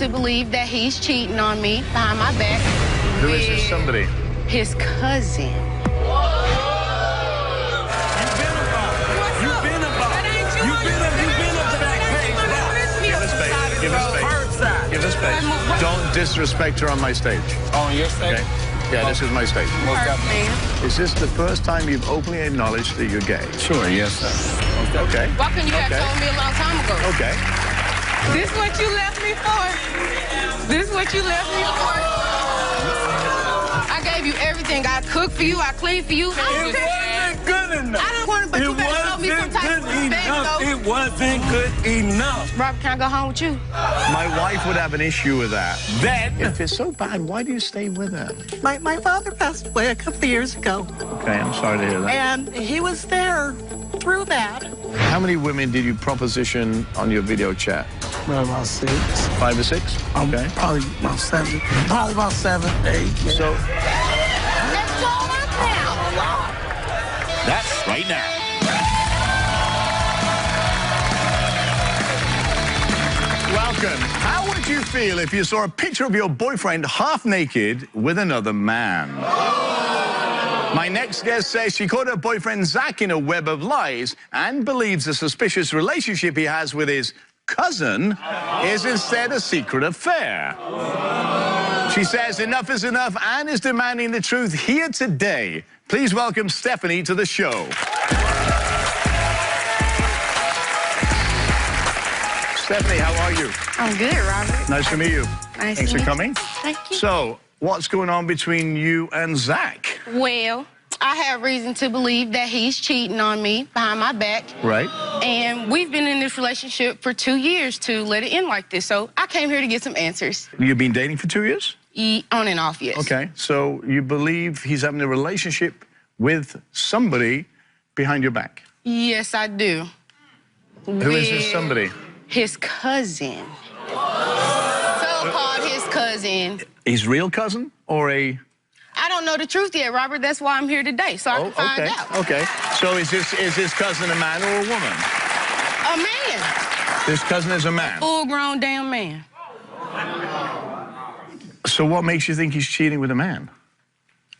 to believe that he's cheating on me behind my back. Who is this somebody? His cousin. You've been up to that page. Give us space. Give us space. Don't disrespect her on my stage. On your stage? Okay? Yeah, this is my stage. Is this the first time you've openly acknowledged that you're gay? Sure, yes, sir. Okay. Why couldn't you have told me a long time ago? Okay. This is what you left me for. This is what you left me for. I gave you everything. I cooked for you. I cleaned for you. It wasn't good enough. I don't want to, but you better show me some type of respect, though. It wasn't good enough. Robert, can I go home with you? My wife would have an issue with that. Then, If it's so bad, why do you stay with her? My father passed away a couple of years ago, Okay, I'm sorry to hear that. and he was there through that. How many women did you proposition on your video chat? About 6. 5 or 6? Okay. Probably about 7. Probably about 7, 8. Yeah. So, Let's go up now. that's right now. welcome. How would you feel if you saw a picture of your boyfriend half naked with another man? My next guest says she caught her boyfriend Zach in a web of lies and believes the suspicious relationship he has with his cousin is instead a secret affair. She says enough is enough and is demanding the truth here today. Please welcome Stephanie to the show. Stephanie, how are you? I'm good, Robert. Nice to meet you. Nice Thanks to for meet coming. you. Thank you. So, what's going on between you and Zach? Well, I have reason to believe that he's cheating on me behind my back. Right. And we've been in this relationship for 2 years to let it end like this. So I came here to get some answers. You've been dating for 2 years? On and off, yes. Okay. So you believe he's having a relationship with somebody behind your back? Yes, I do. Who is this somebody? His cousin. So-called his cousin. His real cousin or a... I don't know the truth yet, Robert. That's why I'm here today, so I can find out. Okay. So is this cousin a man or a woman? A man. This cousin is a man. Full-grown damn man. So what makes you think he's cheating with a man?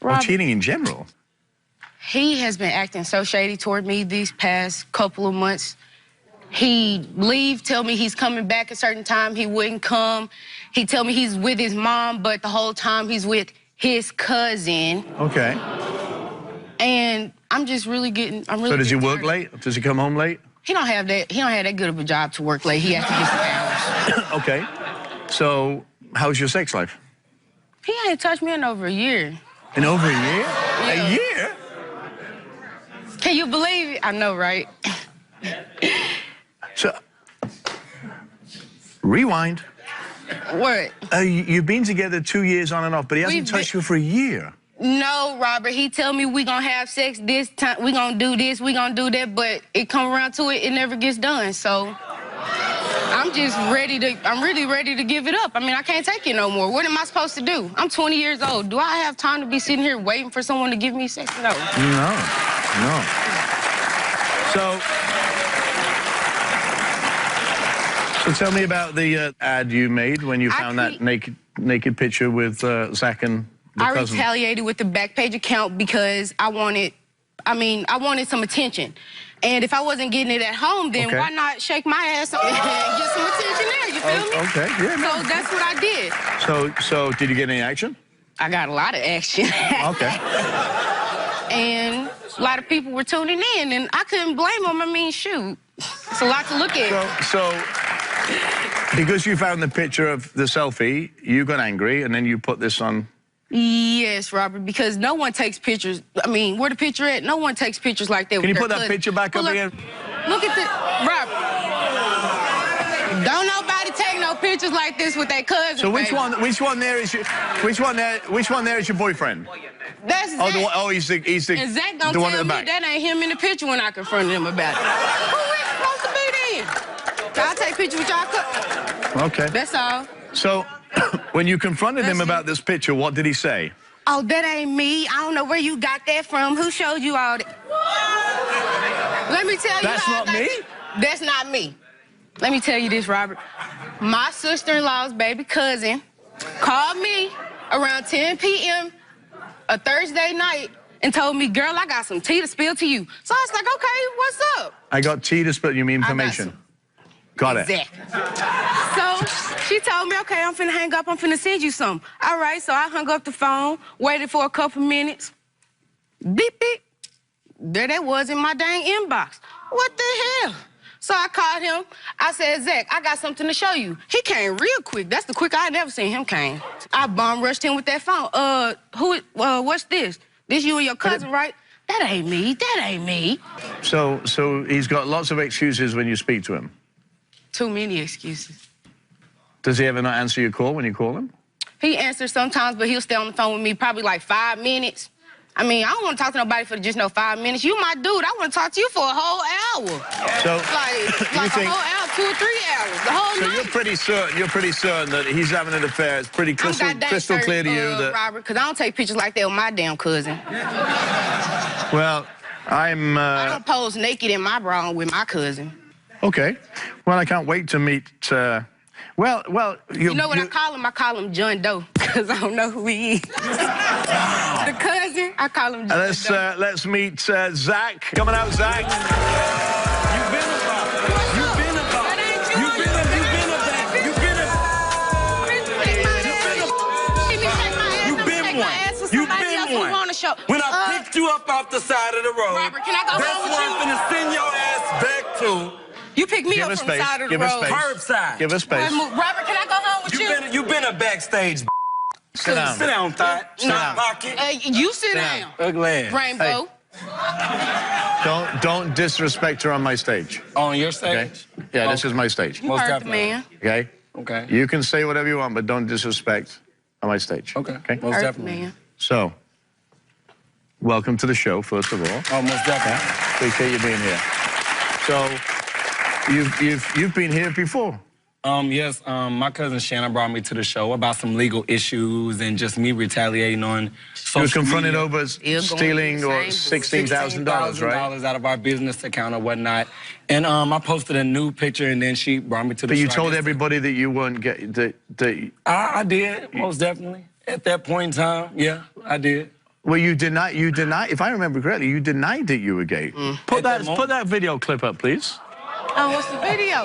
Or Robert, cheating in general? he has been acting so shady toward me these past couple of months. He'd leave, tell me he's coming back a certain time. He wouldn't come. He'd tell me he's with his mom, but the whole time he's with his cousin. Okay. And I'm just really getting, So does he work late? Does he come home late? He don't have that good of a job to work late. He has to get some hours. Okay. So how's your sex life? He ain't touched me in over a year. In over a year? Yeah. A year? Can you believe it? I know, right? So, rewind. What? You've been together 2 years on and off, but he hasn't touched you for a year. No, Robert. He tell me we gonna have sex this time. We gonna do this. We gonna do that. But it come around to it, it never gets done. So I'm just ready to. I'm really ready to give it up. I mean, I can't take it no more. What am I supposed to do? I'm 20 years old. Do I have time to be sitting here waiting for someone to give me sex? No. No. So tell me about the ad you made when you found that naked picture with Zach and the I cousin. retaliated with the Backpage account because I wanted some attention. And if I wasn't getting it at home, then why not shake my ass and get some attention there, you feel me? Okay, yeah. So that's what I did. So did you get any action? I got a lot of action. Okay. And a lot of people were tuning in, and I couldn't blame them. I mean, shoot, it's a lot to look at. So because you found the picture of the selfie, you got angry, and then you put this on. Yes, Robert, because no one takes pictures. I mean, where the picture at? No one takes pictures like that. Can you put that picture back up again? Look at the Robert. Don't nobody take no pictures like this with their cousin. So which one there is your boyfriend? That's Zach. He's the and Zach don't the one tell in me the back. that ain't him in the picture when I confronted him about it. Who is supposed to be then? I'll take pictures with y'all. Okay. That's all. So when you confronted him about this picture, what did he say? Oh, that ain't me. I don't know where you got that from. Who showed you all that? Let me tell you That's how not me? That's not me. Let me tell you this, Robert. My sister-in-law's baby cousin called me around 10 p.m. a Thursday night and told me, girl, I got some tea to spill to you. So I was like, okay, what's up? I got tea to spill. You mean information? Got it. Exactly. So she told me, okay, I'm finna hang up. I'm finna send you some. All right, so I hung up the phone, waited for a couple minutes. Beep, beep. There that was in my dang inbox. What the hell? So I called him. I said, Zach, I got something to show you. He came real quick. That's the quick I never seen him came. I bomb rushed him with that phone. What's this? This you and your cousin, right? That ain't me. That ain't me. So he's got lots of excuses when you speak to him. Too many excuses. Does he ever not answer your call when you call him? He answers sometimes, but he'll stay on the phone with me probably like 5 minutes. I mean, I don't want to talk to nobody for just no 5 minutes. You my dude. I want to talk to you for a whole hour. So like a whole hour, 2 or 3 hours, the whole night. So you're pretty certain that he's having an affair. It's pretty crystal clear to you that... Robert, because I don't take pictures like that with my damn cousin. Well, I don't pose naked in my bra with my cousin. Okay. Well, I can't wait to meet... Well, you know what I call him? I call him John Doe, because I don't know who he is. The cousin, I call him John Doe. Let's meet Zach. Coming out, Zach. You've been one. When I picked you up off the side of the road, Robert, can I go home with you? That's where I'm gonna send your ass back to. You picked me up from the side of the road. Curbside. Give us space. Robert, can I go home with you? You've been a backstage. Sit down. Sit down, Thought. Stop pocket. You sit down. Ugly ass. Rainbow. Hey. Don't disrespect her on my stage. On your stage? Okay? Yeah, this is my stage. You heard the man. Okay? Okay. You can say whatever you want, but don't disrespect on my stage. Okay. Most definitely. Man. So, welcome to the show, first of all. Oh, most definitely. Appreciate you being here. So, you've been here before. Yes, my cousin Shannon brought me to the show about some legal issues and just me retaliating on social You were confronted media. over stealing or $16,000, right? Out of our business account or whatnot. And I posted a new picture and then she brought me to the show. But you told everybody that you weren't getting... I did, most definitely. At that point in time, yeah, I did. Well, you denied, if I remember correctly, you denied that you were gay. Put that video clip up, please. Oh, what's the video?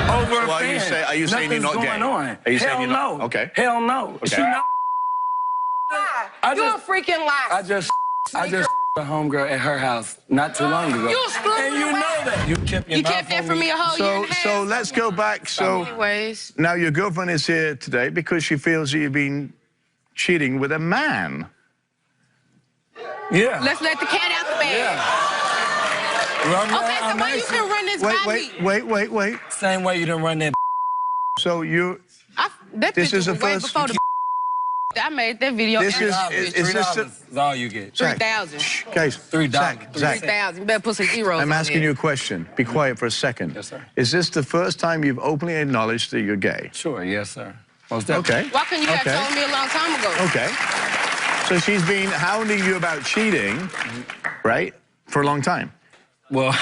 Over a Well, fan. are you saying you're not gay? On. Are you saying you're no. not? Okay. Hell no. Okay. She not. You're a freaking liar. I just a homegirl at her house not too long ago. You screwed and you know that. You kept that from me a whole year and a half. So let's go back. So anyways. Now your girlfriend is here today because she feels that you've been cheating with a man. Yeah. Let's let the cat out the bag. Yeah. Okay, so why you can run this by me? Wait. Same way you done run that. So you... This is the first... Before the I made that video. This is $3 all you get. 3,000. Guys, $3. Zach. 3,000. You better put some zeros I'm asking you a question. Be quiet for a second. Yes, sir. Is this the first time you've openly acknowledged that you're gay? Sure, yes, sir. Most definitely. Okay. Why couldn't you have told me a long time ago? Okay. So she's been hounding you about cheating, right, for a long time? Well,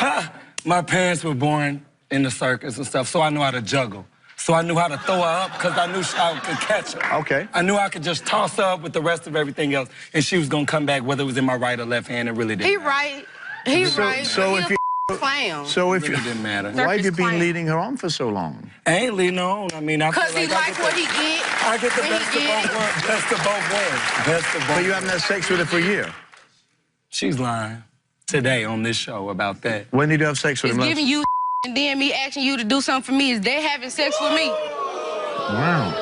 my parents were born in the circus and stuff, so I knew how to juggle. So I knew how to throw her up because I knew I could catch her. Okay. I knew I could just toss her up with the rest of everything else, and she was going to come back, whether it was in my right or left hand, it really didn't matter. He's right. So if you... Clown. So if it really didn't matter. Why have you been leading her on for so long? I ain't leading her on. I mean, I feel because he likes what he get. I get the best of both worlds. Best of both worlds. Best of both. But you haven't had sex with her for a year. She's lying today on this show about that. When did you have sex with him? He's giving you and then me asking you to do something for me. Is they having sex with me? Wow.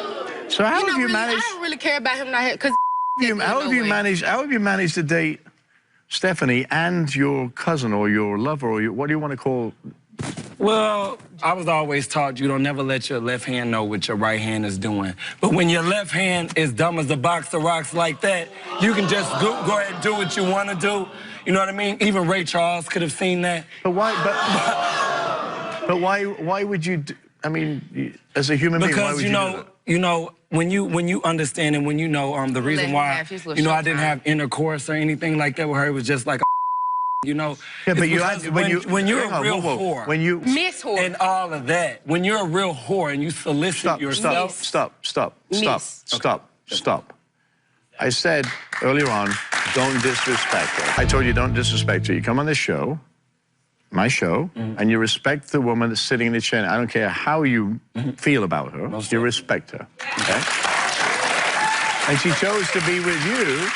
So how have you managed? I don't really care about him not here because. How have you managed to date Stephanie and your cousin or your lover or what do you want to call? Well, I was always taught you don't never let your left hand know what your right hand is doing. But when your left hand is dumb as a box of rocks like that, you can just go ahead and do what you want to do. You know what I mean? Even Ray Charles could have seen that. But why? But why would you? I mean, as a human being, why would you know, when you understand and when you know the reason why, I didn't have intercourse or anything like that with her, it was just like you know. Yeah, but when you're a real whore, when you Miss whore. and all of that, when you're a real whore and you solicit yourself. Stop. I said earlier on, don't disrespect her. I told you don't disrespect her. You come on this show, my show, and you respect the woman that's sitting in the chair. I don't care how you feel about her. You respect her. Okay? And she chose to be with you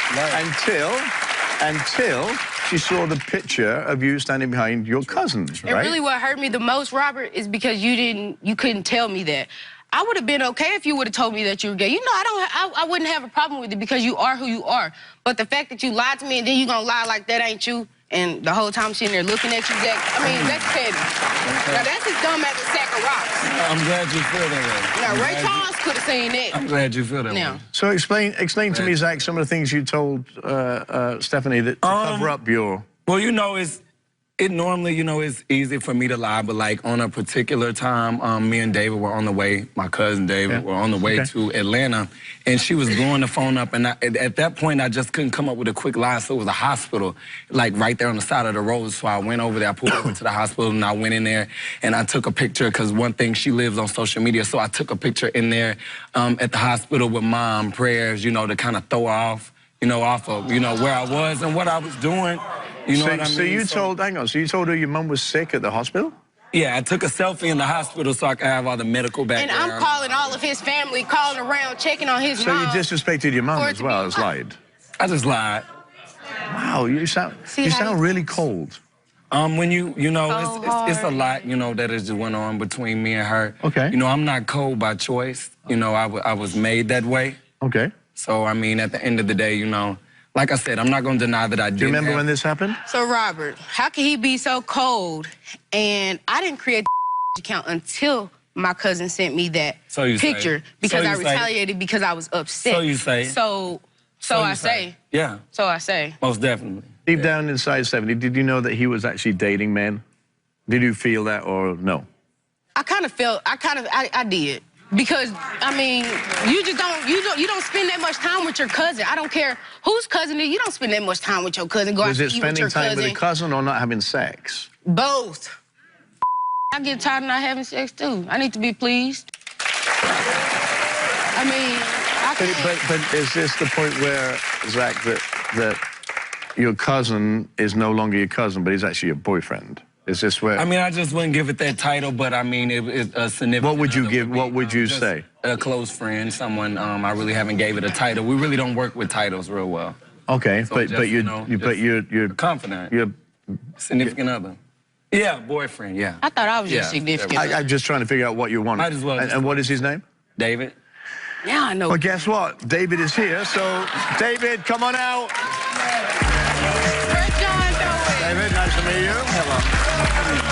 until she saw the picture of you standing behind your cousin, right? And really what hurt me the most, Robert, is because you couldn't tell me that. I would have been okay if you would have told me that you were gay. You know, I wouldn't have a problem with it because you are who you are. But the fact that you lied to me and then you gonna lie like that ain't you, and the whole time sitting there looking at you, Jack, I mean, that's petty. Now, that's as dumb as a sack of rocks. I'm glad you feel that way. Now, Ray Charles could have seen that. I'm glad you feel that way. So explain to me, Zach, some of the things you told Stephanie that to cover up your... Well, you know, it normally, you know, it's easy for me to lie, but like on a particular time, me and David were on the way, my cousin David, were on the way to Atlanta, and she was blowing the phone up, and at that point, I just couldn't come up with a quick lie, so it was a hospital, like right there on the side of the road, so I went over there, I pulled over to the hospital, and I went in there, and I took a picture, because one thing, she lives on social media, so I took a picture in there at the hospital with mom, prayers, you know, to kind of throw her off, you know, off of, you know, where I was and what I was doing. You know what I mean? So you told, hang on, so you told her your mom was sick at the hospital? Yeah, I took a selfie in the hospital so I could have all the medical background. And I'm calling all of his family, calling around, checking on his mom. So you disrespected your mom as well as lied? I just lied. Wow, you sound really cold. When you know, it's a lot, you know, that has just went on between me and her. Okay. You know, I'm not cold by choice. You know, I was made that way. Okay. So, I mean, at the end of the day, you know, like I said, I'm not going to deny that I did. Do you remember when this happened? So, Robert, how can he be so cold? And I didn't create the account until my cousin sent me that picture because I retaliated because I was upset. So you say. So I say. Yeah. So I say. Most definitely. Deep down inside 70, did you know that he was actually dating men? Did you feel that or no? I kind of felt, I did. Because, I mean, you don't spend that much time with your cousin. I don't care whose cousin it is. You don't spend that much time with your cousin. Go out to eat with your cousin. Was it spending time with a cousin or not having sex? Both. I get tired of not having sex, too. I need to be pleased. I mean, I can't. But is this the point where, Zach, that your cousin is no longer your cousin, but he's actually your boyfriend? Is this where... I mean, I just wouldn't give it that title, but I mean, it's a significant... What would you give, what would you say? A close friend, someone I really haven't gave it a title. We really don't work with titles real well. Okay, So but just, you're confident. You're significant other. Yeah, boyfriend, yeah. I thought I was your significant other. I'm just trying to figure out what you want. Might as well. And what is his name? David. Now I know. Well, guess what? David is here, so David, come on out. Where's John doing? David, nice to meet you. Hello.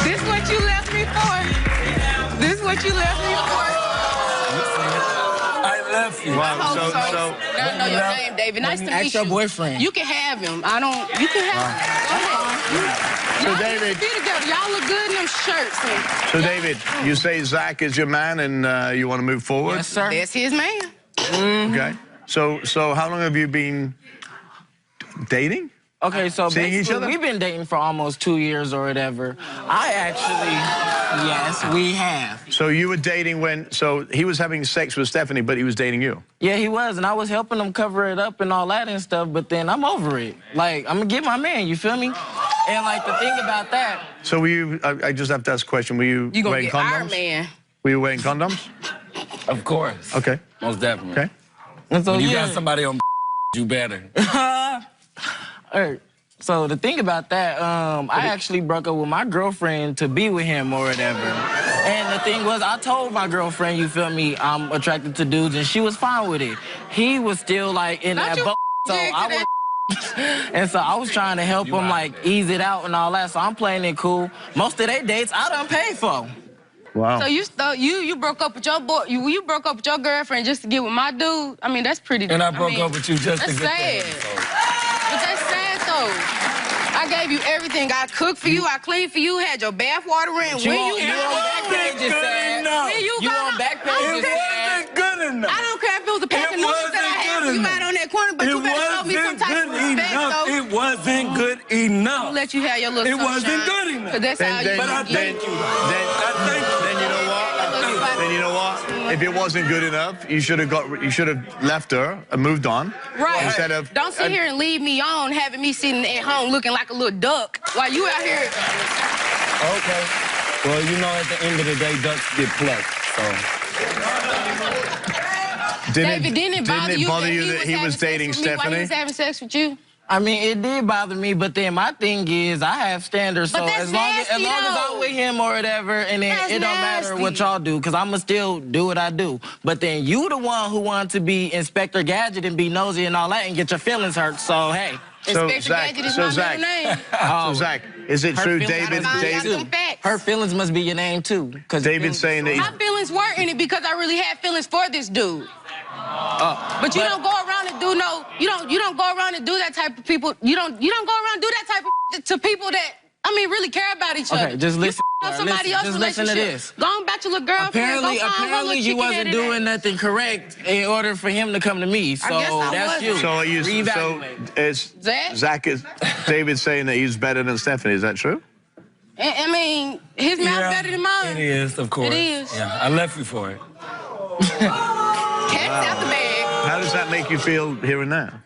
This what you left me for? This what you left me for? I left you. Wow, Now I know your name, David. Nice to meet you. Ask your boyfriend. You can have him. You can have him. So, Y'all David. be together. Y'all look good in them shirts. So, David, you say Zach is your man and you want to move forward? Yes, sir. That's his man. Okay. So how long have you been dating? Okay, so Seeing each basically, other? we've been dating for almost 2 years or whatever. Yes, we have. So you were dating when, so he was having sex with Stephanie, but he was dating you? Yeah, he was, and I was helping him cover it up and all that and stuff, but then I'm over it. Like, I'm gonna get my man, you feel me? And, like, the thing about that... So were you, I just have to ask a question, were you You gonna wearing get condoms? our man. Were you wearing condoms? Of course. Okay. Most definitely. Okay. And so, When you yeah. got somebody on you better. So the thing about that, I actually broke up with my girlfriend to be with him or whatever. And the thing was, I told my girlfriend, you feel me, I'm attracted to dudes, and she was fine with it. He was still, like, in that boat. So I was... And so I was trying to help him, like, ease it out and all that. So I'm playing it cool. Most of their dates, I done paid for. Wow. So you broke up with your boy, you broke up with your girlfriend just to get with my dude? I mean, that's pretty... And I broke up with you just to that's get sad. that. But that's sad, though. I gave you everything. I cooked for you, I cleaned for you, had your bath water in. You on back pages, sad. You on back pages, sad. It wasn't good enough. I don't care if it was a pack of noodles that I had for you out on that corner, but you better show me some type of respect, though. It wasn't good enough. let you have your little It wasn't sunshine. good enough. 'Cause that's how you But I thank you. Then you know what? Then you know what? If it wasn't good enough, you should have left her and moved on. Right. Instead of Don't sit here and leave me on, having me sitting at home looking like a little duck while you out here. Okay. Well, you know, at the end of the day, ducks get plucked, so. David, didn't it bother you that he was dating Stephanie? While he Stephanie? was having sex with you? I mean, it did bother me, but then my thing is I have standards, But so that's as long as nasty, I'm with him or whatever, and then That's it don't matter nasty. what y'all do, because I'ma still do what I do. But then you the one who wanted to be Inspector Gadget and be nosy and all that and get your feelings hurt, so hey. Inspector Gadget is my middle name. So Zach, is it true, feelings- David? Her feelings must be your name too. David's saying that My feelings were in it because I really had feelings for this dude. But you don't go around and do you don't go around and do that type of people. You don't go around and do that type of to people that really care about each other. Okay, just listen. You somebody else's Just listen to relationship. this. Go on back to your girlfriend. Apparently you wasn't doing nothing correct in order for him to come to me. So guess I that's wasn't. you. So is Zach is David saying that he's better than Stephanie? Is that true? I mean, his mouth better than mine. It is, of course. It is. Yeah, I left you for it. Cat's out the bag. How does that make you feel here and now?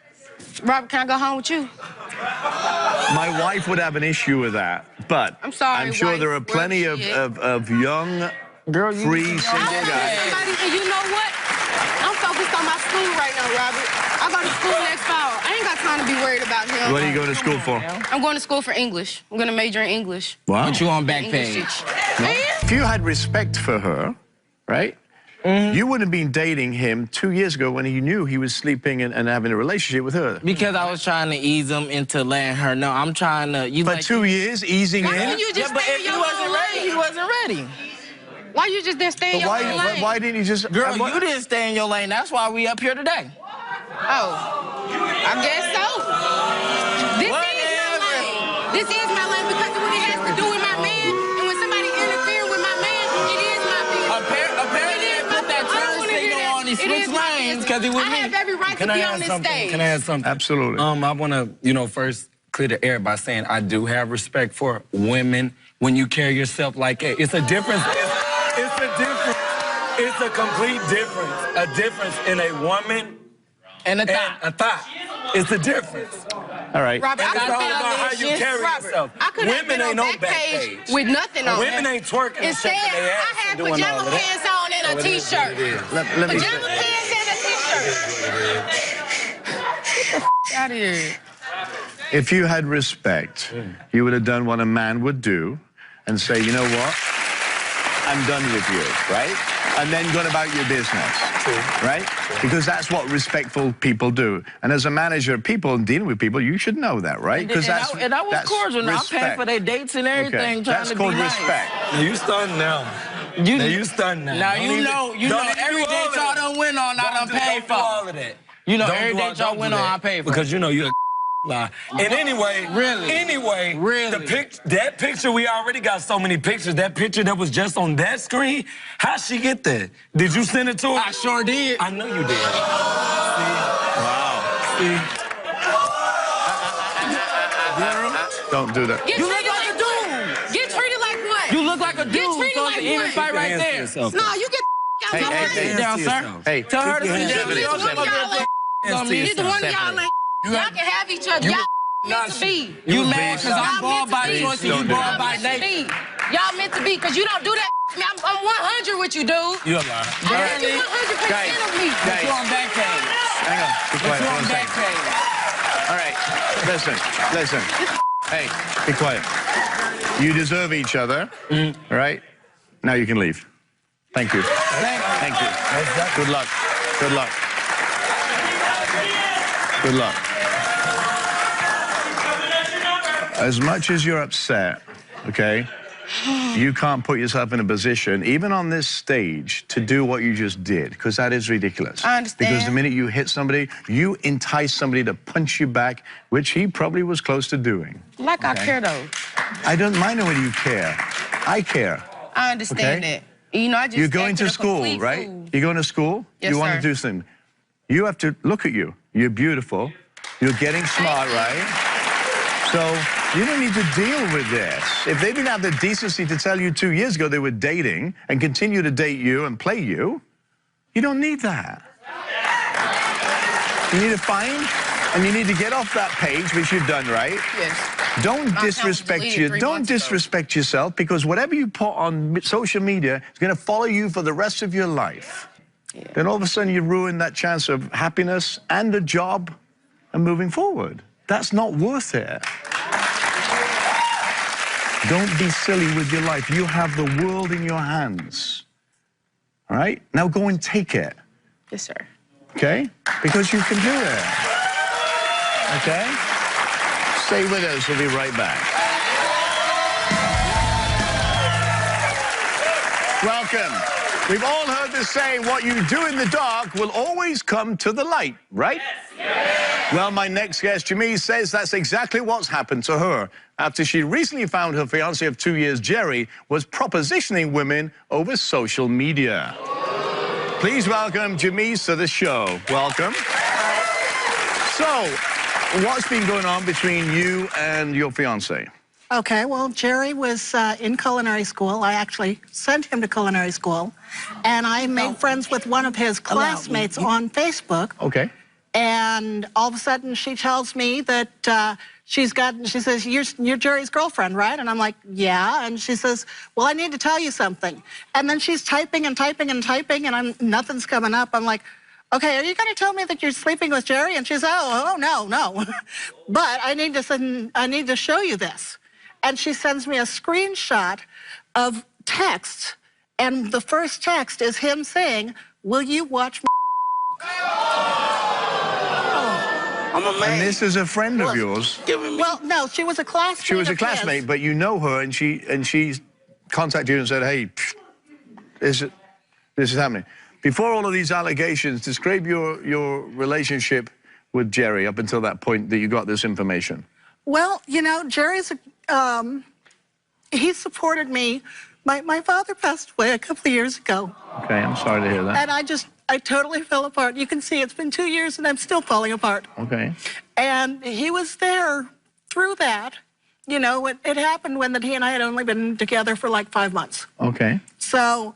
Robert, can I go home with you? My wife would have an issue with that, but I'm sorry, I'm sure wife, there are plenty of young, free, single guys. And you know what? I'm focused on my school right now, Robert. I go to school next fall. I ain't got time to be worried about him. What are you going to school for? I'm going to school for English. I'm going to major in English. Wow. Put you on back English page. teacher. If you had respect for her, right? You wouldn't have been dating him 2 years ago when he knew he was sleeping and having a relationship with her. Because I was trying to ease him into letting her know. I'm trying to. But 2 years easing Why in? don't you just But stay if in he your wasn't own ready, lane? he wasn't ready. Why you just didn't stay in your own lane? Why didn't you just... Girl, you didn't stay in your lane. That's why we up here today. Oh, I guess so. This is my lane. This is my lane because when it has to do with my man, and when somebody interferes with my man, it is my business. Apparently, they put that turn signal on. He switched lanes because he was I have every right to be on this stage. Can I add something? Absolutely. I want to, first clear the air by saying I do have respect for women when you carry yourself like that. It's a difference. It's a difference. It's a complete difference. A difference in a woman and a thought. It's a difference. All right. Robert, And it's all about how you carry yourself. I could have Women been on ain't no back back page page. with nothing on. Women ain't twerking and Instead, shaking their ass I had and doing all pajama of that. pants on and a t-shirt. Let me Pajama pants and a t-shirt. Get out of here. If you had respect, you would have done what a man would do and say, you know what? I'm done with you, right? And then gone about your business, right? Because that's what respectful people do. And as a manager of people and dealing with people, you should know that, right? Because And I was cordial. Now, I'm paying for their dates and everything, trying to be nice. That's called respect. Now you stunned now. You stunned now. Now you know every date y'all done went on, I done paid for. all of that. You know, every date y'all went on, I paid for. Because you know you're a lie. And anyway, that picture, we already got so many pictures. That picture that was just on that screen, how'd she get that? Did you send it to her? I sure did. I know you did. Wow. Don't do that. You look like a dude. Get treated like one. You look like a dude. Get treated So like it's an even one. fight right there. No, you get out Hey, my hey, lane. hey, Sit down, sir. Hey, Tell her to sit down. Neither one of y'all ain't. Neither one of y'all ain't. Y'all can have each other. Y'all meant to be. You mad because I'm Y'all bald by meant to choice be. and you bald by Y'all meant to nature? be. Y'all meant to be, because you don't do that. I'm 100 with you, dude. You're a lie. I think you 100% of me. Put you on back page. hang on. Be Put quiet you for on a back second. page. All right, listen. Hey, be quiet. You deserve each other, all right? Now you can leave. Thank you. Thank you. Good luck. Good luck. Good luck. As much as you're upset, okay, you can't put yourself in a position, even on this stage, to do what you just did, because that is ridiculous. I understand. Because the minute you hit somebody, you entice somebody to punch you back, which he probably was close to doing. Like I care, though. I don't mind whether you care. I care. I understand Okay. that. You know, I just You're going acted to a school, complete right? fool. You're going to school. Yes, you want sir. to do something. You have to look at you. You're beautiful. You're getting smart, right? So You don't need to deal with this. If they didn't have the decency to tell you 2 years ago they were dating and continue to date you and play you, you don't need that. You need to find, and you need to get off that page, which you've done, right? Yes. Don't disrespect yourself, because whatever you put on social media is going to follow you for the rest of your life. Yeah. Then all of a sudden you ruin that chance of happiness and a job and moving forward. That's not worth it. Don't be silly with your life. You have the world in your hands. All right? Now go and take it. Yes, sir. Okay? Because you can do it. Okay? Stay with us. We'll be right back. Welcome. We've all heard the saying, what you do in the dark will always come to the light, right? Yes. Well, my next guest, Jamie, says that's exactly what's happened to her after she recently found her fiancé of 2 years, Jerry, was propositioning women over social media. Please welcome Jamie to the show. Welcome. So, what's been going on between you and your fiancé? Okay, well, Jerry was in culinary school. I actually sent him to culinary school. And I made friends with one of his classmates on Facebook. Okay. And all of a sudden, she tells me that she says, you're Jerry's girlfriend, right? And I'm like, yeah. And she says, well, I need to tell you something. And then she's typing and typing and typing, and nothing's coming up. I'm like, okay, are you going to tell me that you're sleeping with Jerry? And she's, oh, no. But I need to show you this. And she sends me a screenshot of text, and the first text is him saying, will you watch I'm a man. And this is a friend of yours. Well, no, she was a classmate. She was a classmate, but you know her, and she contacted you and said, hey, this is happening. Before all of these allegations, describe your relationship with Jerry up until that point that you got this information. Well, you know, Jerry's, he supported me. My father passed away a couple of years ago. Okay, I'm sorry to hear that. And I totally fell apart. You can see it's been 2 years and I'm still falling apart. Okay. And he was there through that. You know, it happened when he and I had only been together for like 5 months. Okay. So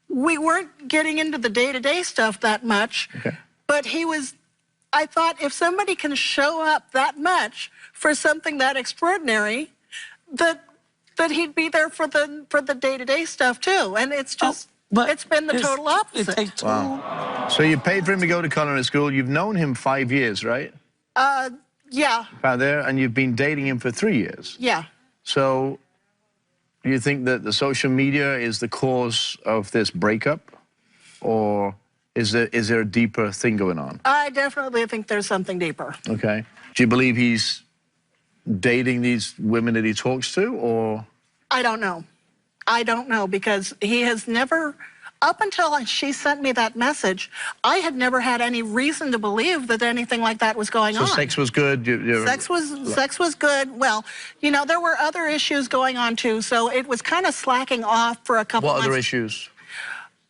we weren't getting into the day-to-day stuff that much. Okay. But I thought if somebody can show up that much for something that extraordinary, that he'd be there for the day-to-day stuff too. And it's just, it's been the total opposite. Wow. So you paid for him to go to culinary school. You've known him 5 years, right? Yeah. About there, and you've been dating him for 3 years. Yeah. So do you think that the social media is the cause of this breakup, or is there a deeper thing going on? I definitely think there's something deeper. Okay. Do you believe he's dating these women that he talks to, or? I don't know. I don't know, because he has never, up until she sent me that message, I had never had any reason to believe that anything like that was going on. So sex was good? Sex was good. Well, you know, there were other issues going on too, so it was kind of slacking off for a couple months. What other issues?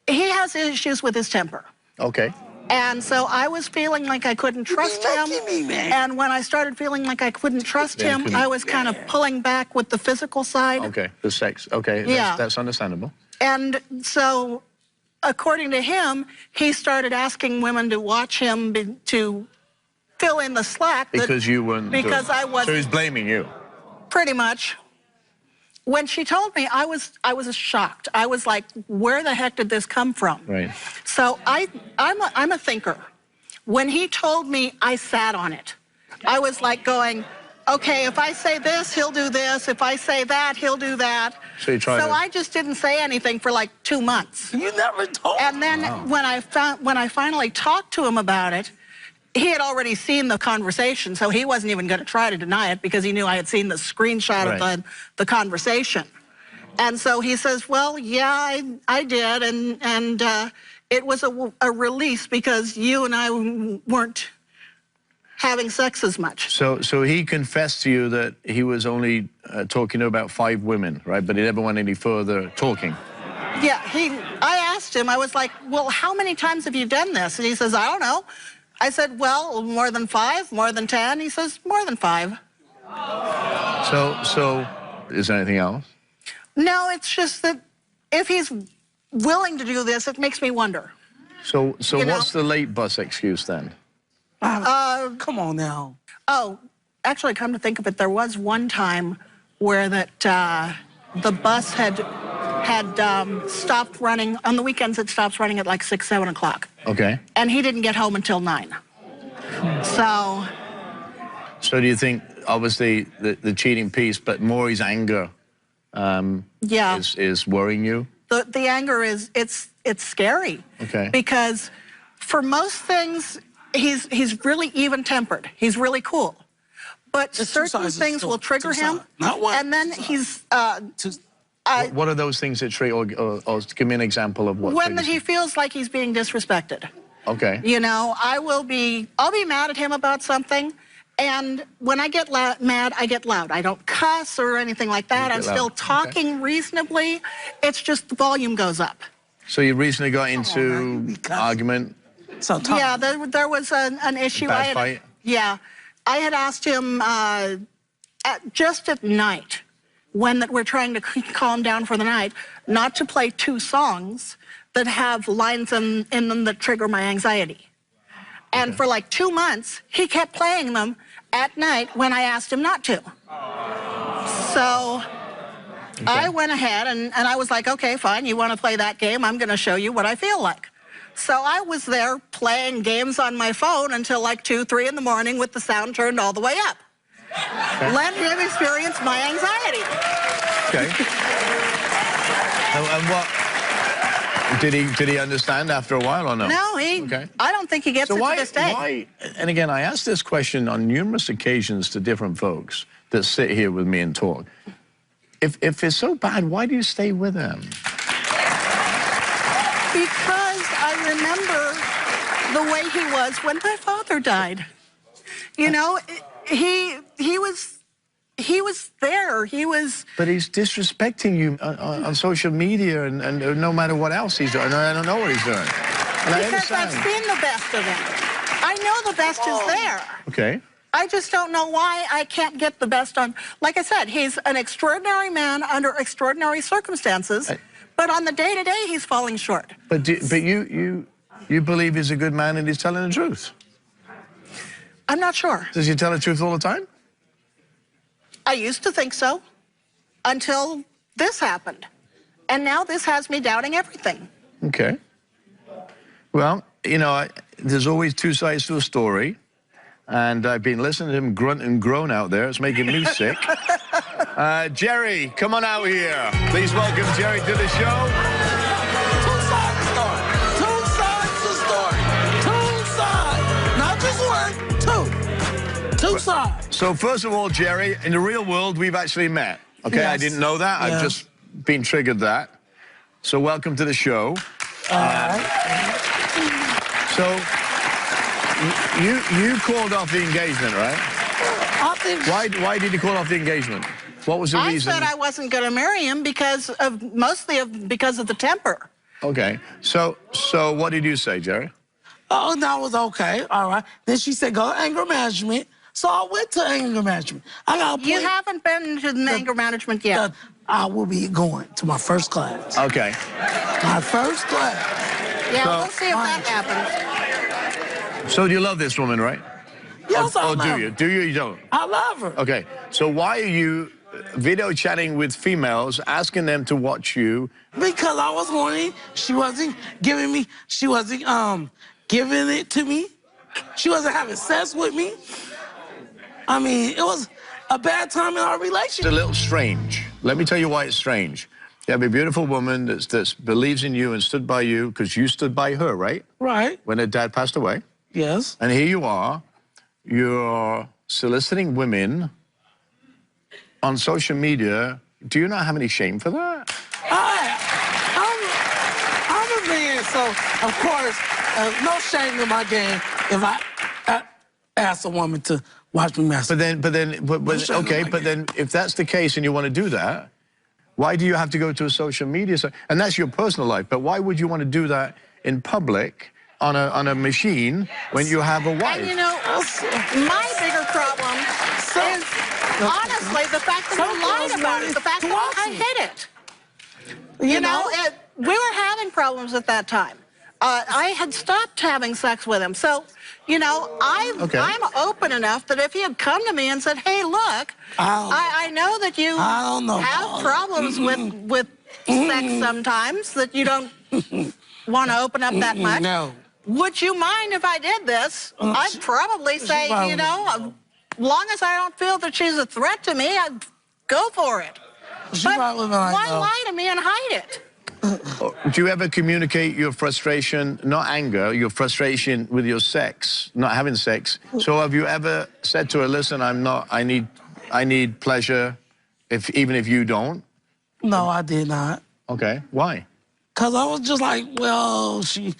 He has issues with his temper. Okay. And so I was feeling like I couldn't trust him. And when I started feeling like I couldn't trust him, I was kind of pulling back with the physical side. Okay, the sex. Okay, yeah. That's understandable. And so, according to him, he started asking women to watch him to fill in the slack. Because you weren't. Because I wasn't. So he's blaming you. Pretty much. When she told me, I was shocked. I was like, where the heck did this come from? Right. So I'm a thinker. When he told me, I sat on it. I was like going, okay, if I say this, he'll do this. If I say that, he'll do that. So you tried. So I just didn't say anything for like 2 months. You never told. And then when I finally talked to him about it, he had already seen the conversation, so he wasn't even going to try to deny it because he knew I had seen the screenshot of the conversation. And so he says, well, yeah, I did, and it was a release because you and I weren't having sex as much. So he confessed to you that he was only talking to about 5 women, right? But he never went any further talking. Yeah, I asked him, I was like, well, how many times have you done this? And he says, I don't know. I said, well, more than 5, more than 10? He says, more than 5. So, is there anything else? No, it's just that if he's willing to do this, it makes me wonder. So You know? what's the late bus excuse then? Come on now. Oh, actually, come to think of it, there was one time where the bus had stopped running. On the weekends, it stops running at like 6, 7 o'clock. Okay. And he didn't get home until 9. So do you think, obviously, the cheating piece, but more his anger yeah, is worrying you? the anger is, it's scary. Okay. Because for most things, he's really even-tempered. He's really cool. But There's two certain sides of the things story. will trigger Two him. sides. Not one. And then Two he's... What are those things that trigger, or give me an example of what when triggers he you? feels like he's being disrespected. Okay. You know, I'll be mad at him about something, and when I get mad, I get loud. I don't cuss or anything like that. You I'm get still loud. talking reasonably. It's just the volume goes up. So you recently got into man. argument? So talk. Yeah, there was an issue. Bad fight? Yeah, I had asked him just at night, when we're trying to calm down for the night, not to play 2 songs that have lines in them that trigger my anxiety. And for like 2 months, he kept playing them at night when I asked him not to. So I went ahead and I was like, okay, fine, you want to play that game? I'm going to show you what I feel like. So I was there playing games on my phone until like 2, 3 in the morning with the sound turned all the way up. Let him experience my anxiety. Okay. And what, did he understand after a while or no? No, Okay. I don't think he gets it to this day. Why, and again, I asked this question on numerous occasions to different folks that sit here with me and talk. If it's so bad, why do you stay with him? Because I remember the way he was when my father died. You know, he was there. He was... But he's disrespecting you on social media and no matter what else he's doing. I don't know what he's doing. And Because I've seen the best of him. I know the best is there. Okay. I just don't know why I can't get the best on... Like I said, he's an extraordinary man under extraordinary circumstances, but on the day-to-day, he's falling short. But you believe he's a good man and he's telling the truth? I'm not sure. Does he tell the truth all the time? I used to think so, until this happened. And now this has me doubting everything. Okay. Well, you know, there's always 2 sides to a story. And I've been listening to him grunt and groan out there. It's making me sick. Jerry, come on out here. Please welcome Jerry to the show. 2 sides of the story. 2 sides of the story. 2 sides. Not just 1, 2. 2 sides. So first of all, Jerry, in the real world, we've actually met. Okay, Yes. I didn't know that. Yeah. I've just been triggered that. So welcome to the show. All right. So you called off the engagement, right? I think... Why did you call off the engagement? What was the I reason? said I wasn't going to marry him because of because of the temper. Okay. So what did you say, Jerry? Oh, that was okay. All right. Then she said, go to anger management. So I went to anger management. I got a You haven't been to the anger management yet. I will be going to my first class. Okay. My first class. Yeah, So- we'll see if that happens. So do you love this woman, right? Yes, I Or love do you? her. Do you or you don't? I love her. Okay. So why are you video chatting with females, asking them to watch you? Because I was horny. She wasn't giving me, she wasn't giving it to me. She wasn't having sex with me. I mean, it was a bad time in our It's relationship. a little strange. Let me tell you why it's strange. You have a beautiful woman that believes in you and stood by you because you stood by her, right? Right. When her dad passed away. Yes. And here you are, you're soliciting women on social media. Do you not have any shame for that? I'm a man, so of course, no shame in my game if I ask a woman to watch me masturbate. But then if that's the case and you want to do that, why do you have to go to a social media site? And that's your personal life, but why would you want to do that in public on a machine when you have a wife? And you know, my bigger problem is honestly, the fact that you lied about it, the fact that I hid it. You know, we were having problems at that time. I had stopped having sex with him. So, you know, I'm open enough that if he had come to me and said, hey, look, I know that you have problems with sex sometimes, that you don't want to open up that much. No. Would you mind if I did this? I'd probably say, you know, as long as I don't feel that she's a threat to me, I'd go for it. But why lie to me and hide it? Do you ever communicate your frustration, not anger, your frustration with your sex, not having sex? So have you ever said to her, listen, I need pleasure, even if you don't? No, I did not. Okay, why? Because I was just like, well, she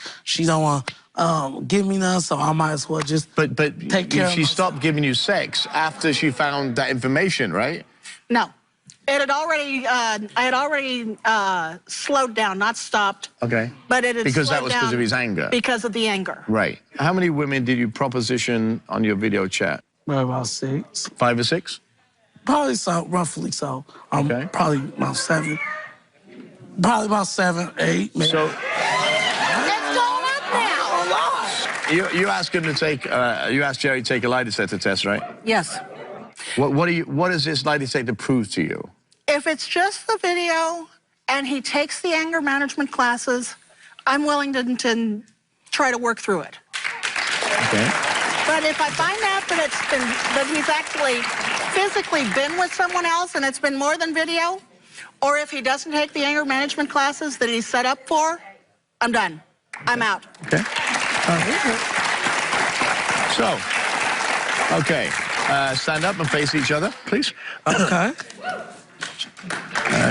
don't want to give me none, so I might as well just take care of myself. She stopped giving you sex after she found that information, right? No. It had already, I had already slowed down, not stopped. Okay. But it had because slowed that was down because of his anger. Because of the anger. Right. How many women did you proposition on your video chat? About 6. 5 or 6? Probably so, roughly so. Okay. Probably about 7. Probably about 7, 8, maybe. So It's going up now. you asked him to take, you asked Jerry to take a lie detector test, right? Yes. What does this lie detector prove to you? If it's just the video and he takes the anger management classes, I'm willing to try to work through it. Okay. But if I find out that he's actually physically been with someone else and it's been more than video, or if he doesn't take the anger management classes that he's set up for, I'm done. I'm out. Okay. So, okay. Stand up and face each other, please. Okay.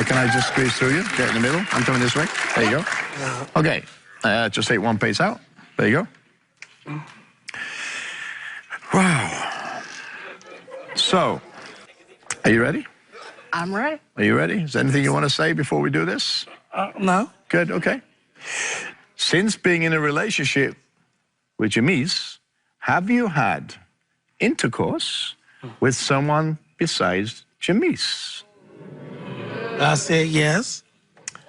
Can I just squeeze through you? Get in the middle. I'm coming this way. There you go. Okay. Just take one pace out. There you go. Wow. So, are you ready? I'm ready. Are you ready? Is there anything you want to say before we do this? No. Good, okay. Since being in a relationship with Jamise, have you had intercourse with someone besides Jamise? I said yes.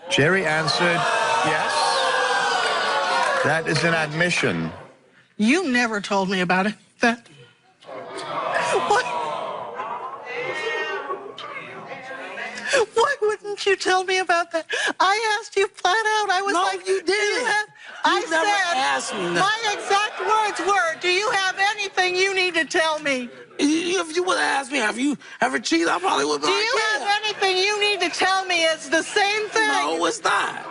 Jerry answered yes. That is an admission. You never told me about it. That. What? Why wouldn't you tell me about that? I asked you flat out. I was like, you didn't. I never said, asked me nothing. my exact words were, do you have anything you need to tell me? If you would have asked me, have you ever cheated, I probably would have been Do you have anything you need to tell me? It's the same thing. No, it's not.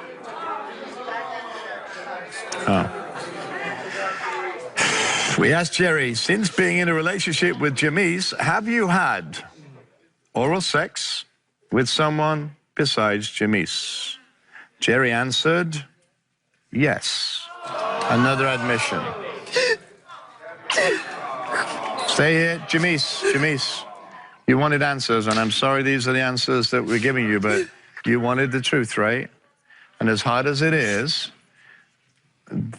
We asked Jerry, since being in a relationship with Jamise, have you had oral sex with someone besides Jamise? Jerry answered, yes. Another admission. Stay here, Jamise. You wanted answers, and I'm sorry these are the answers that we're giving you, but you wanted the truth, right? And as hard as it is,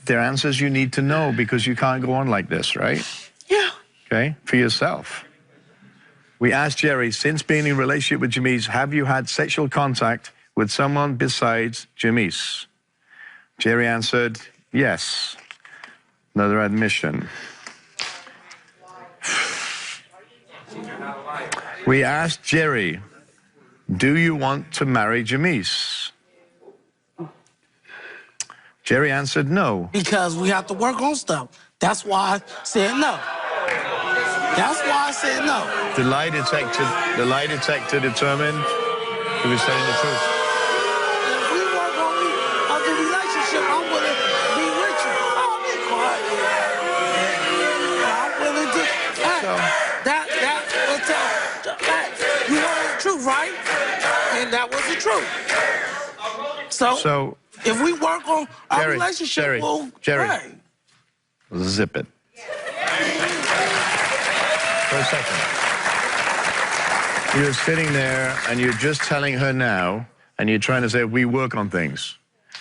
they're answers you need to know because you can't go on like this, right? Yeah. Okay, for yourself. We asked Jerry, since being in a relationship with Jamise, have you had sexual contact with someone besides Jamise? Jerry answered, yes. Another admission. We asked Jerry, do you want to marry Jamise? Jerry answered no. Because we have to work on stuff. That's why I said no. That's why I said no. The lie detector determined he was telling the truth. If we work on the relationship, I'm willing to be with you. I'll be quiet. I'm willing to. That will tell. Hey, you wanted the truth, right? And that was the truth. So if we work on our relationship, Jerry, right. Zip it. For a second. You're sitting there and you're just telling her now, and you're trying to say, we work on things.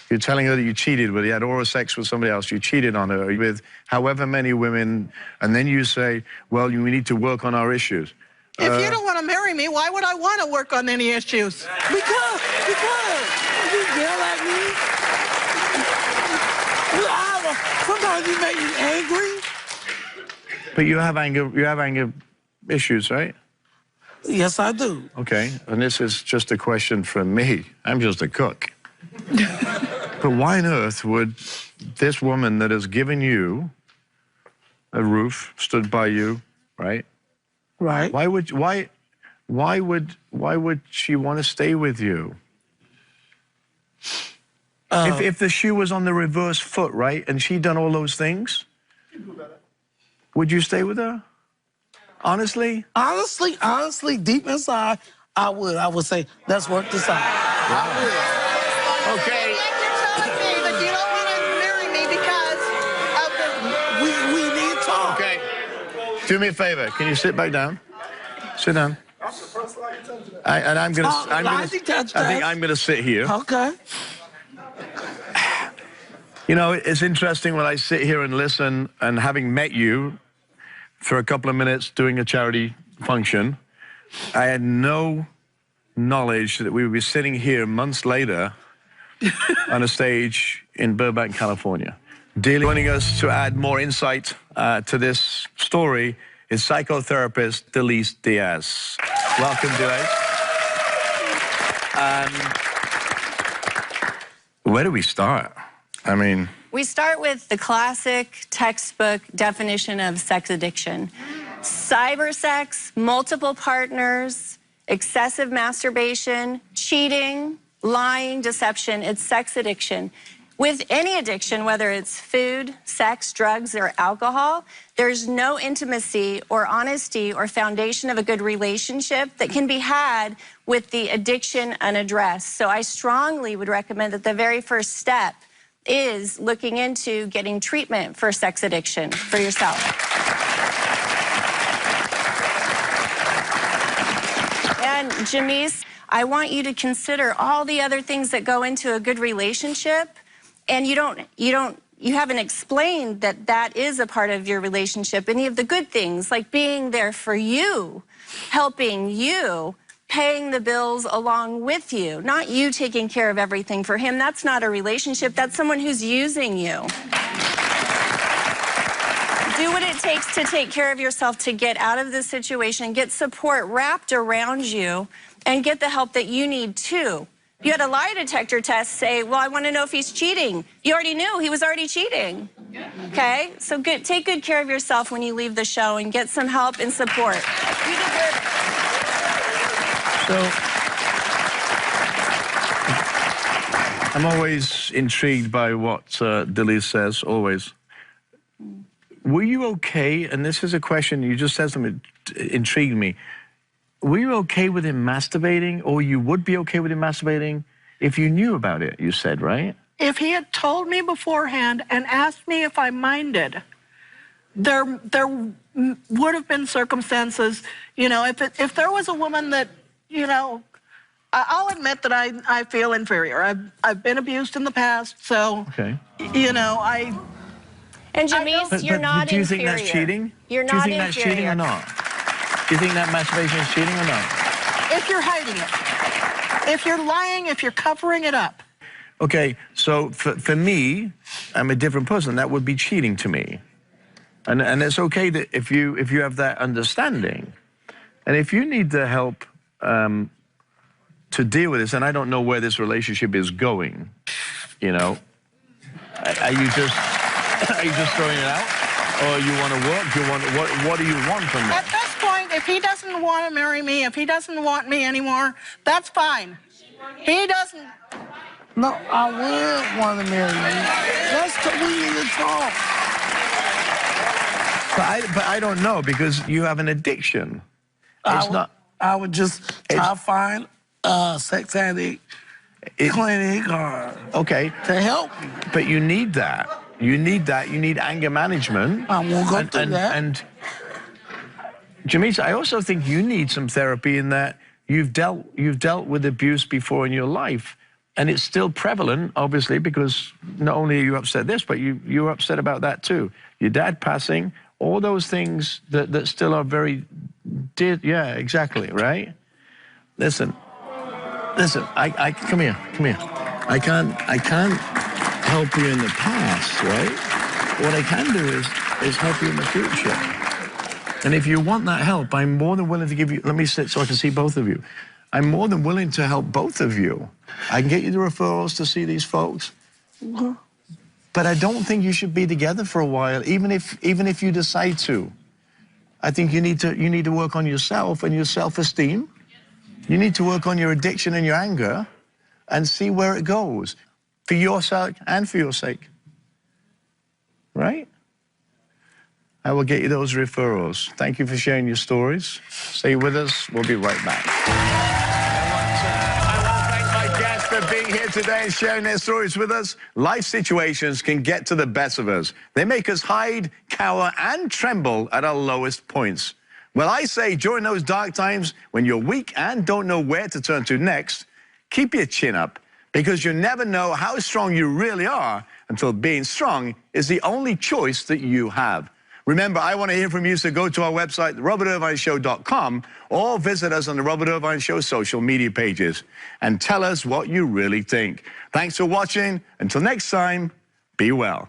You're telling her that you cheated with her, you had oral sex with somebody else, you cheated on her with however many women, and then you say, well, we need to work on our issues. If you don't want to marry me, why would I want to work on any issues? Because you yell at me. Sometimes you make me angry. But you have anger issues, right? Yes, I do. Okay, and this is just a question from me. I'm just a cook. But why on earth would this woman that has given you a roof, stood by you, right? Right. Why would she want to stay with you? If the shoe was on the reverse foot, right, and she'd done all those things, would you stay with her? Honestly? Honestly, deep inside, I would. I would say, let's work this out. I would. Okay. Like you're telling me that you don't want to marry me because of the... We need to talk. Okay. Do me a favor. Can you sit back down? Sit down. I'm gonna sit here. Okay. You know, it's interesting when I sit here and listen, and having met you for a couple of minutes doing a charity function, I had no knowledge that we would be sitting here months later on a stage in Burbank, California. Joining us to add more insight to this story is psychotherapist Delise Diaz. Welcome, Delise. Where do we start? I mean... We start with the classic textbook definition of sex addiction. Cyber sex, multiple partners, excessive masturbation, cheating, lying, deception, it's sex addiction. With any addiction, whether it's food, sex, drugs, or alcohol, there's no intimacy or honesty or foundation of a good relationship that can be had with the addiction unaddressed. So I strongly would recommend that the very first step is looking into getting treatment for sex addiction for yourself. And Jamise, I want you to consider all the other things that go into a good relationship, and you haven't explained that that is a part of your relationship. Any of the good things, like being there for you, helping you, paying the bills along with you, not you taking care of everything for him. That's not a relationship. That's someone who's using you. Do what it takes to take care of yourself to get out of this situation, get support wrapped around you, and get the help that you need too. You had a lie detector test say, well, I want to know if he's cheating. You already knew he was already cheating. Okay? So take good care of yourself when you leave the show and get some help and support. You deserve it. So, I'm always intrigued by what Delise says, always. Were you okay, and this is a question, you just said something that intrigued me. Were you okay with him masturbating, or you would be okay with him masturbating if you knew about it, you said, right? If he had told me beforehand and asked me if I minded, there would have been circumstances, you know, if there was a woman that, you know, I'll admit that I feel inferior. I've been abused in the past, so, okay. You know, And Jamise, you're not inferior. Do you think that's cheating? You're not inferior. Do you think that's cheating or not? Do you think that masturbation is cheating or not? If you're hiding it. If you're lying, if you're covering it up. Okay, so for me, I'm a different person. That would be cheating to me. And it's okay that if you have that understanding, and if you need the help to deal with this, and I don't know where this relationship is going, you know, are you just throwing it out, or you want to work? What do you want from me? At this point, if he doesn't want to marry me, if he doesn't want me anymore, that's fine. He doesn't. No, I would want to marry you. We need to talk. But I don't know, because you have an addiction. I would just try to find a sex addict clinic okay to help you. But you need that. You need that. You need anger management. I won't go through that. And Jamise, I also think you need some therapy in that you've dealt with abuse before in your life, and it's still prevalent, obviously, because not only are you upset this, but you're upset about that too. Your dad passing, all those things that still are very yeah, exactly, right? Listen, I come here. I can't help you in the past, right? What I can do is help you in the future. And if you want that help, I'm more than willing to give you, let me sit so I can see both of you. I'm more than willing to help both of you. I can get you the referrals to see these folks. But I don't think you should be together for a while, even if you decide to. I think you need to work on yourself and your self-esteem. You need to work on your addiction and your anger and see where it goes, for your sake and for your sake. Right? I will get you those referrals. Thank you for sharing your stories. Stay with us. We'll be right back. I want to thank my guests for being here today and sharing their stories with us. Life situations can get to the best of us. They make us hide, cower, and tremble at our lowest points. Well, I say during those dark times when you're weak and don't know where to turn to next, keep your chin up, because you never know how strong you really are until being strong is the only choice that you have. Remember, I want to hear from you, so go to our website, robertirvineshow.com, or visit us on the Robert Irvine Show social media pages and tell us what you really think. Thanks for watching. Until next time, be well.